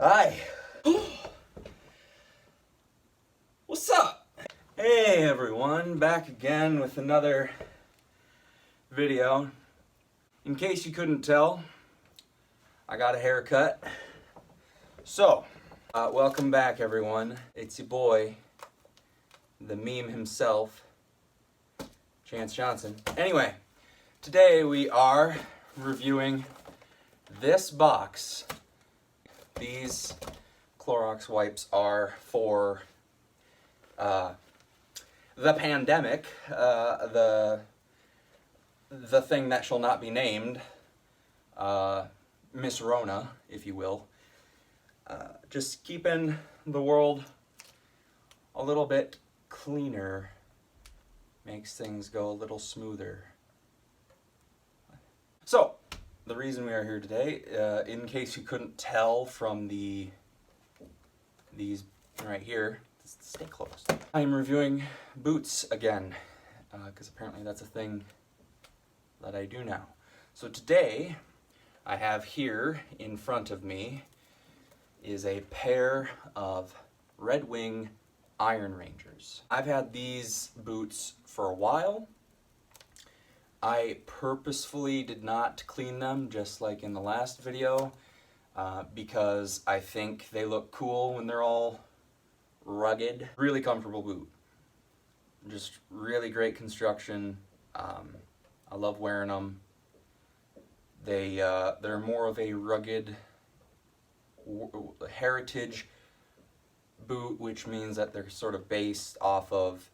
Hi. What's up? Hey everyone, back again with another video. In case you couldn't tell, I got a haircut. So, welcome back everyone. It's your boy, the meme himself, Chance Johnson. Anyway, today we are reviewing this box. These Clorox wipes are for the pandemic, the thing that shall not be named, Miss Rona, if you will. Just keeping the world a little bit cleaner makes things go a little smoother. So, the reason we are here today, in case you couldn't tell from these right here, stay close. I am reviewing boots again, because apparently that's a thing that I do now. So today, I have here in front of me is a pair of Red Wing Iron Rangers. I've had these boots for a while. I purposefully did not clean them, just like in the last video, because I think they look cool when they're all rugged. Really comfortable boot. Just really great construction. I love wearing them. They're more of a rugged heritage boot, which means that they're sort of based off of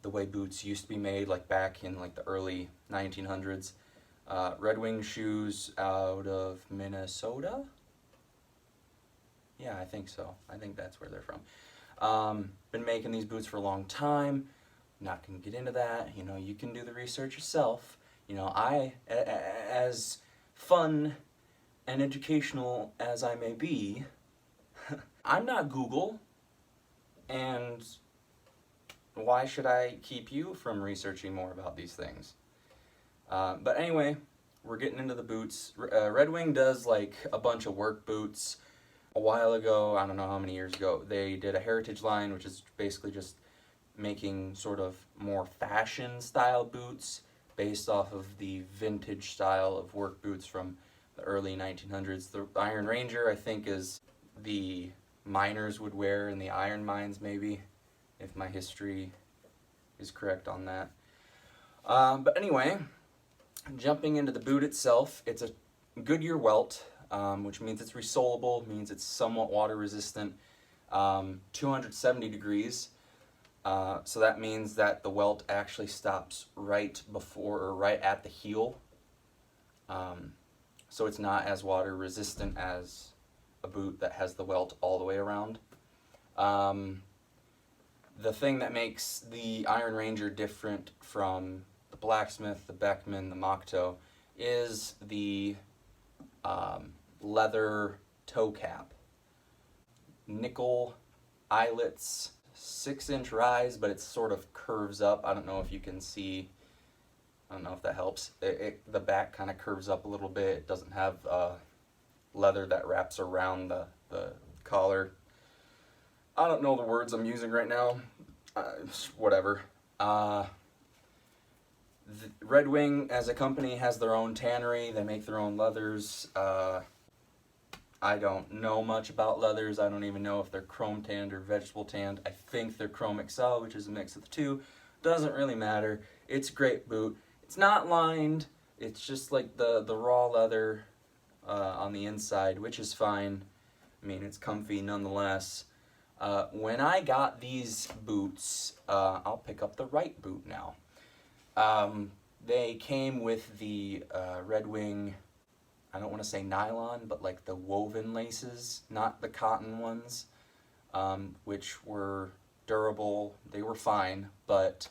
the way boots used to be made, like back in like the early 1900s. Red Wing shoes out of Minnesota? Yeah, I think so. I think that's where they're from. Been making these boots for a long time. Not gonna get into that. You know, you can do the research yourself. You know, as fun and educational as I may be, I'm not Google, and why should I keep you from researching more about these things? But anyway, we're getting into the boots. Red Wing does like a bunch of work boots. A while ago, I don't know how many years ago, they did a heritage line, which is basically just making sort of more fashion style boots based off of the vintage style of work boots from the early 1900s. The Iron Ranger, I think, is the miners would wear in the iron mines, maybe, if my history is correct on that. But anyway, jumping into the boot itself, it's a Goodyear welt, which means it's resolable, means it's somewhat water resistant, 270 degrees. So that means that the welt actually stops right before or right at the heel. So it's not as water resistant as a boot that has the welt all the way around. The thing that makes the Iron Ranger different from the Blacksmith, the Beckman, the Makto is the leather toe cap. Nickel eyelets, 6-inch rise, but it sort of curves up. I don't know if you can see. I don't know if that helps. The back kind of curves up a little bit. It doesn't have leather that wraps around the collar. I don't know the words I'm using right now. Whatever. Red Wing, as a company, has their own tannery. They make their own leathers. I don't know much about leathers. I don't even know if they're chrome tanned or vegetable tanned. I think they're Chrome Excel, which is a mix of the two. Doesn't really matter. It's a great boot. It's not lined. It's just like the raw leather on the inside, which is fine. I mean, it's comfy nonetheless. When I got these boots, I'll pick up the right boot now. They came with the Red Wing, I don't want to say nylon, but like the woven laces, not the cotton ones, which were durable. They were fine, but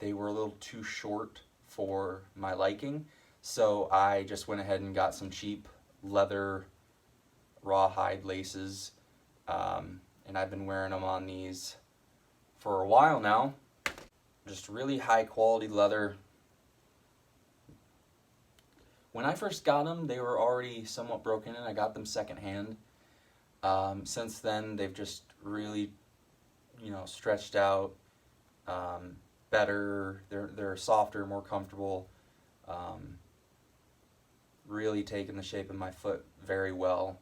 they were a little too short for my liking. So I just went ahead and got some cheap leather rawhide laces, and I've been wearing them on these for a while now. Just really high quality leather. When I first got them, they were already somewhat broken, and I got them secondhand. Since then, they've just really, stretched out, better. They're softer, more comfortable. Really taken the shape of my foot very well.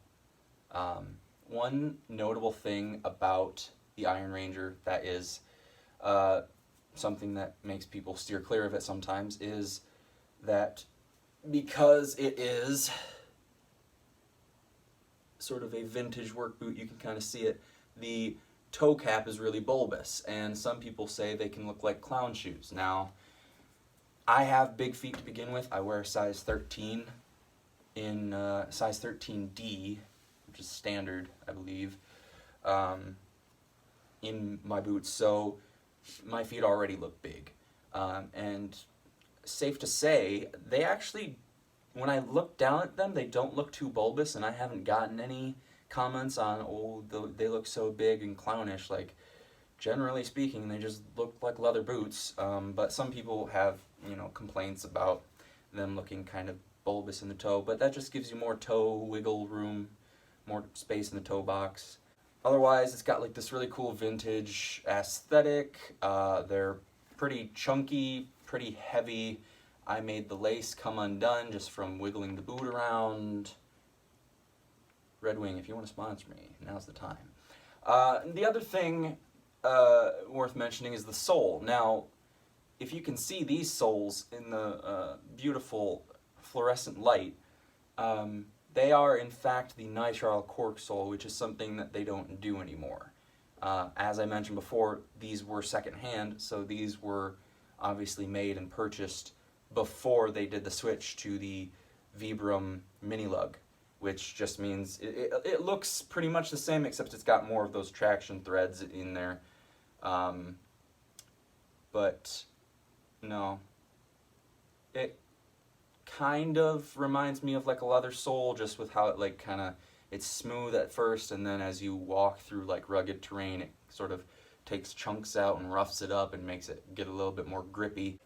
One notable thing about the Iron Ranger that is something that makes people steer clear of it sometimes is that because it is sort of a vintage work boot, you can kind of see it, the toe cap is really bulbous, and some people say they can look like clown shoes. Now, I have big feet to begin with. I wear a size 13 in size 13D, which is standard, I believe, in my boots, so my feet already look big. And safe to say, they actually, when I look down at them, they don't look too bulbous, and I haven't gotten any comments on, oh, they look so big and clownish. Like, generally speaking, they just look like leather boots, but some people have, complaints about them looking kind of bulbous in the toe, but that just gives you more toe wiggle room, more space in the toe box. Otherwise, it's got like this really cool vintage aesthetic. They're pretty chunky, pretty heavy. I made the lace come undone just from wiggling the boot around. Red Wing, if you want to sponsor me, now's the time. The other thing worth mentioning is the sole. Now, if you can see these soles in the beautiful fluorescent light, they are in fact the nitrile cork sole, which is something that they don't do anymore. As I mentioned before, these were secondhand, so these were obviously made and purchased before they did the switch to the Vibram Mini Lug, which just means it looks pretty much the same, except it's got more of those traction threads in there. But no, it kind of reminds me of like a leather sole, just with how it like kind of, it's smooth at first, and then as you walk through like rugged terrain, it sort of takes chunks out and roughs it up and makes it get a little bit more grippy.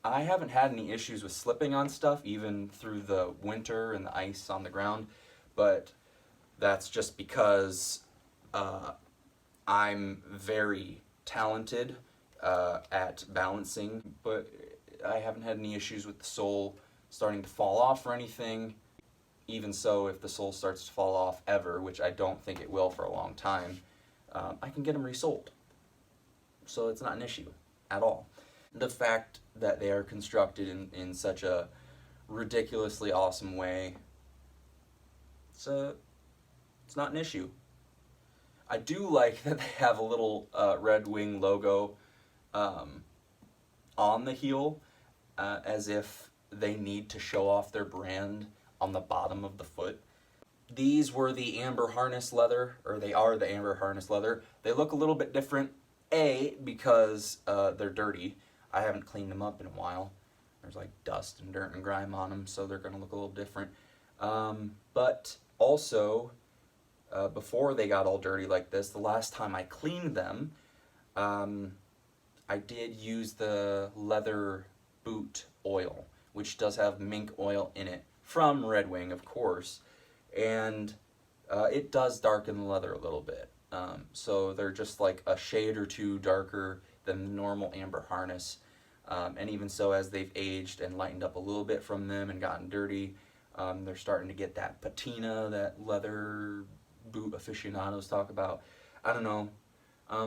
I haven't had any issues with slipping on stuff, even through the winter and the ice on the ground, but that's just because I'm very talented at balancing, but I haven't had any issues with the sole starting to fall off or anything. Even so, if the sole starts to fall off ever, which I don't think it will for a long time, I can get them resold. So it's not an issue at all. The fact that they are constructed in such a ridiculously awesome way, it's not an issue. I do like that they have a little Red Wing logo on the heel, as if they need to show off their brand on the bottom of the foot. These were the amber harness leather, or they are the amber harness leather. They look a little bit different, because they're dirty. I haven't cleaned them up in a while. There's like dust and dirt and grime on them, so they're going to look a little different. But also, before they got all dirty like this, the last time I cleaned them, I did use the leather boot oil, which does have mink oil in it, from Red Wing, of course, and it does darken the leather a little bit. So they're just like a shade or two darker than the normal amber harness. And even so, as they've aged and lightened up a little bit from them and gotten dirty, they're starting to get that patina that leather boot aficionados talk about. I don't know.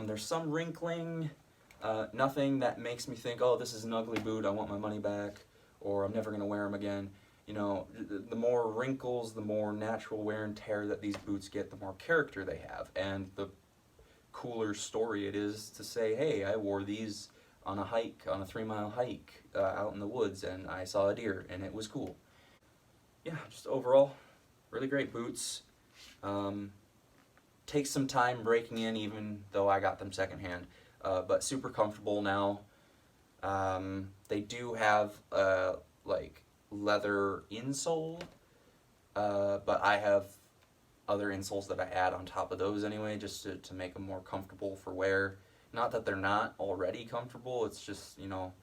There's some wrinkling, nothing that makes me think, oh, this is an ugly boot, I want my money back, or I'm never going to wear them again. You know, the more wrinkles, the more natural wear and tear that these boots get, the more character they have, and the cooler story it is to say, hey, I wore these on a hike, on a 3-mile hike out in the woods, and I saw a deer, and it was cool. Yeah, just overall, really great boots. Takes some time breaking in, even though I got them secondhand, but super comfortable now. They do have like leather insole, but I have other insoles that I add on top of those anyway, just to make them more comfortable for wear. Not that they're not already comfortable, it's just, you know,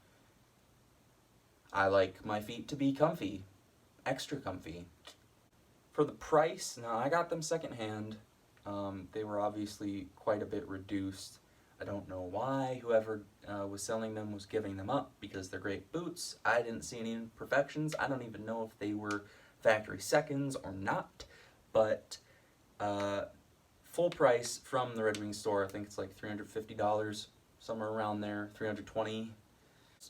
I like my feet to be comfy. extra comfy. For the price, now I got them secondhand. They were obviously quite a bit reduced. I don't know why whoever was selling them was giving them up, because they're great boots. I didn't see any imperfections. I don't even know if they were factory seconds or not, but full price from the Red Wing store. I think it's like $350, somewhere around there, $320.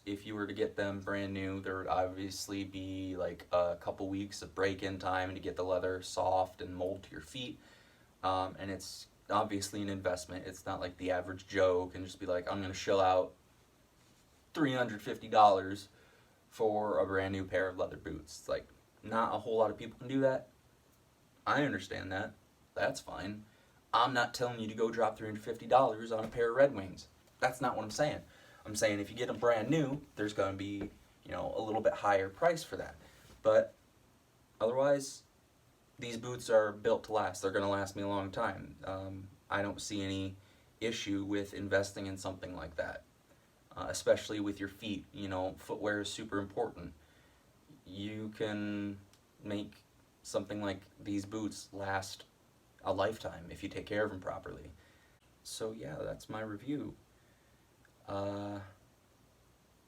If you were to get them brand new, there would obviously be like a couple weeks of break-in time to get the leather soft and mold to your feet. And it's obviously an investment. It's not like the average Joe can just be like, I'm going to shell out $350 for a brand new pair of leather boots. It's like, not a whole lot of people can do that. I understand that. That's fine. I'm not telling you to go drop $350 on a pair of Red Wings. That's not what I'm saying. I'm saying if you get them brand new, there's going to be, you know, a little bit higher price for that. But otherwise, these boots are built to last. They're going to last me a long time. I don't see any issue with investing in something like that, especially with your feet. You know, footwear is super important. You can make something like these boots last a lifetime if you take care of them properly. So yeah, that's my review.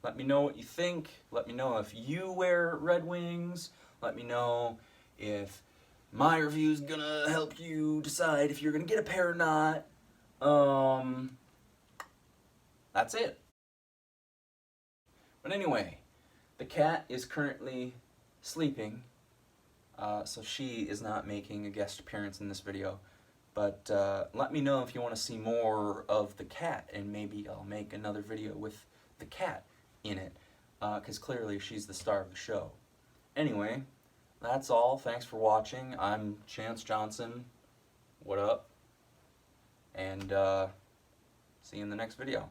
Let me know what you think. Let me know if you wear Red Wings. Let me know if my review is gonna help you decide if you're gonna get a pair or not. That's it. But anyway, the cat is currently sleeping, so she is not making a guest appearance in this video. But let me know if you want to see more of the cat, and maybe I'll make another video with the cat in it, because clearly she's the star of the show. Anyway, that's all. Thanks for watching. I'm Chance Johnson. What up? And see you in the next video.